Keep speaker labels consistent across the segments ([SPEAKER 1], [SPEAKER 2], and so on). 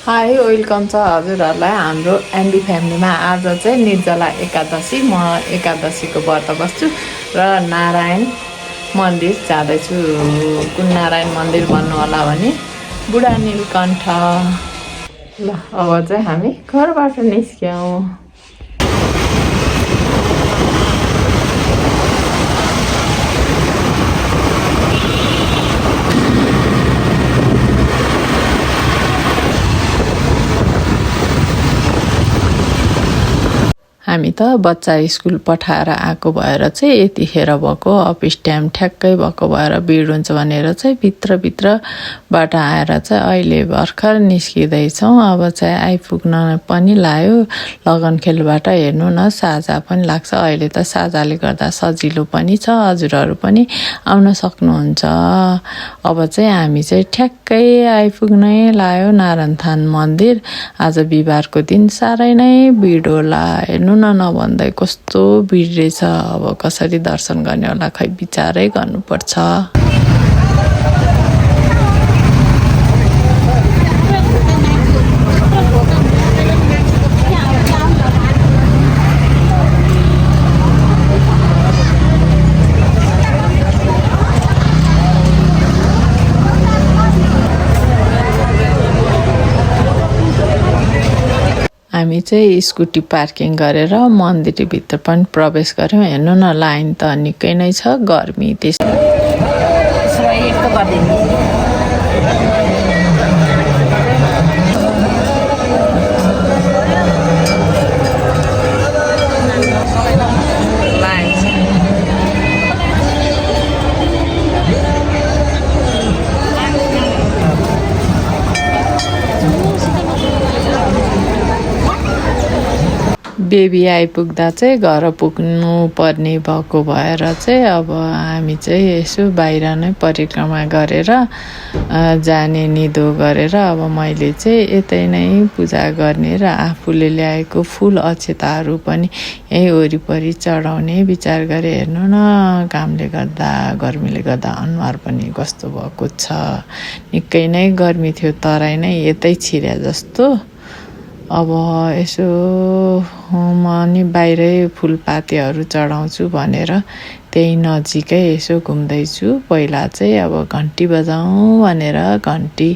[SPEAKER 1] High welcome छ हजुरहरूलाई हाम्रो एन्डी फ्यामिलीमा। आज चाहिँ निर्जला एकादशी, म एकादशीको व्रत बस्छु र नारायण मन्दिर जाँदैछु। कुन नारायण मन्दिर भन्नु होला भने बुढा नीलकण्ठ। ल अब चाहिँ हामी घरबाट निस्क्यौँ। हामी त बच्चा स्कुल पठाएर आएको भएर चाहिँ यतिखेर भएको, अफिस टाइम ठ्याक्कै भएको भएर भिड हुन्छ भनेर चाहिँ भित्रबाट आएर चाहिँ अहिले भर्खर निस्किँदैछौँ। अब चाहिँ आइपुग्न पनि लाग्यो। लगनखेलबाट हेर्नु न साझा पनि लाग्छ। अहिले त साझाले गर्दा सजिलो पनि छ, हजुरहरू पनि आउन सक्नुहुन्छ। अब चाहिँ हामी चाहिँ ठ्याक्कै आइपुग्नै लाग्यो नारायणथान मन्दिर। आज बिहिबारको दिन साह्रै नै भिड होला, हेर्नु न नभन्दै कस्तो भिड रहेछ। अब कसरी दर्शन गर्ने होला खै विचारै गर्नुपर्छ। हामी चाहिँ स्कुटी पार्किङ गरेर मन्दिरभित्र पनि प्रवेश गऱ्यौँ। हेर्नु न लाइन त निकै नै छ, गर्मी त्यस्तो। बेबी आइपुग्दा चाहिँ घर पुग्नु पर्ने भएको भएर चाहिँ अब हामी चाहिँ यसो बाहिर नै परिक्रमा गरेर जाने निधो गरेर अब मैले चाहिँ यतै नै पूजा गर्ने र आफूले ल्याएको फुल अक्षताहरू पनि यही वरिपरि चढाउने विचार गरेँ। हेर्नु न घामले गर्दा, गर्मीले गर्दा अनुहार पनि कस्तो भएको छ। निकै नै गर्मी थियो, तराई नै यतै छिर्या जस्तो। अब यसो म नि बाहिरै फुलपातीहरू चढाउँछु भनेर त्यही नजिकै यसो घुम्दैछु। पहिला चाहिँ अब घन्टी बजाउँ भनेर घन्टी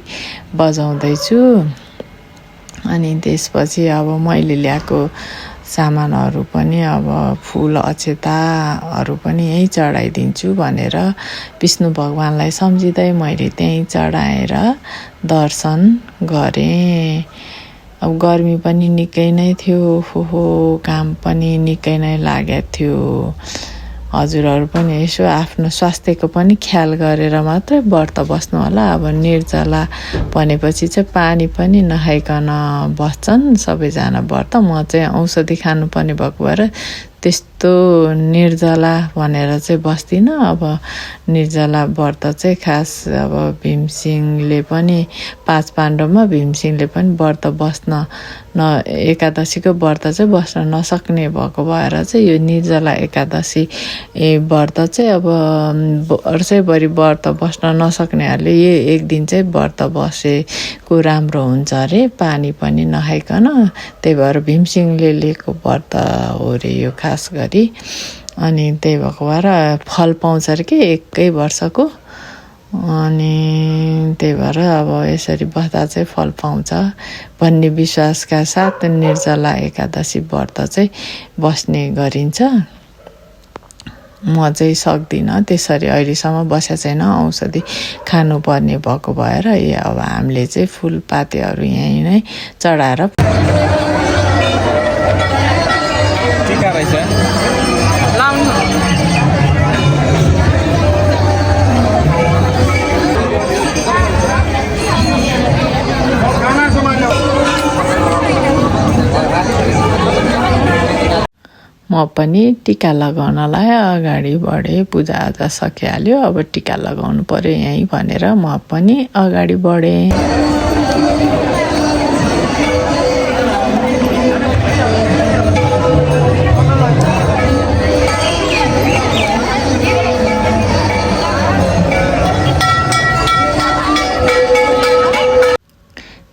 [SPEAKER 1] बजाउँदैछु। अनि त्यसपछि अब मैले ल्याएको सामानहरू पनि अब फुल अक्षताहरू पनि यहीँ चढाइदिन्छु भनेर विष्णु भगवानलाई सम्झिँदै मैले त्यहीँ चढाएर दर्शन गरेँ। अब गर्मी पनि निकै नै थियो, हो काम पनि निकै नै लागेको थियो। हजुरहरू पनि यसो आफ्नो स्वास्थ्यको पनि ख्याल गरेर मात्रै व्रत बस्नु होला। अब निर्जला भनेपछि चाहिँ पानी पनि नखाइकन बस्छन् सबैजना व्रत। म चाहिँ औषधि खानुपर्ने भएको भएर त्यस्तो निर्जला भनेर चाहिँ बस्दिनँ। अब निर्जला व्रत चाहिँ खास अब भीमसिंहले पनि 5 पाण्डवमा भीमसिंहले पनि व्रत बस्न एकादशीको व्रत चाहिँ बस्न नसक्ने भएको भएर चाहिँ यो निर्जला एकादशी व्रत चाहिँ अब वर्षैभरि व्रत बस्न नसक्नेहरूले यो एक दिन चाहिँ व्रत बसेको राम्रो हुन्छ अरे, पानी पनि नखाइकन। त्यही भएर भीमसिंहले लिएको व्रत हो रे यो खास गरी। अनि त्यही भएको भएर फल पाउँछ अरे कि एकै वर्षको। अनि त्यही भएर अब यसरी बस्दा चाहिँ फल पाउँछ भन्ने विश्वासका साथ निर्जला एकादशी व्रत चाहिँ बस्ने गरिन्छ। म चाहिँ सक्दिनँ त्यसरी, अहिलेसम्म बसेको छैन। औषधि खानुपर्ने भएको भएर अब हामीले चाहिँ फुलपातीहरू यहीँ नै चढाएर म पनि टिका लगाउनलाई अगाडि बढेँ। पूजाआजा सकिहाल्यो, अब टिका लगाउनु पर्यो यहीँ भनेर म पनि अगाडि बढेँ।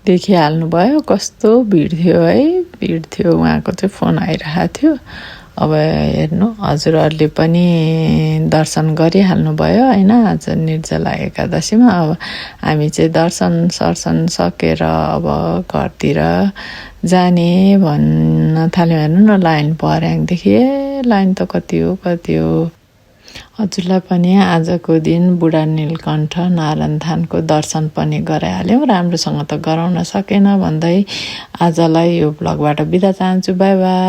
[SPEAKER 1] देखिहाल्नुभयो कस्तो भिड थियो है, भिड थियो। उहाँको चाहिँ फोन आइरहेको थियो। अब हेर्नु हजुरहरूले पनि दर्शन गरिहाल्नुभयो होइन, आज निर्जला एकादशीमा। अब हामी चाहिँ दर्शन सर्शन सकेर अब घरतिर जाने भन्न थाल्यौँ। हेर्नु न लाइन पर्याङदेखि लाइन त कति हो। हजुरलाई पनि आजको दिन बुढा नीलकण्ठ नारायण थानको दर्शन पनि गराइहाल्यौँ। राम्रोसँग त गराउन सकेन भन्दै आजलाई यो भ्लगबाट बिदा चाहन्छु। By by.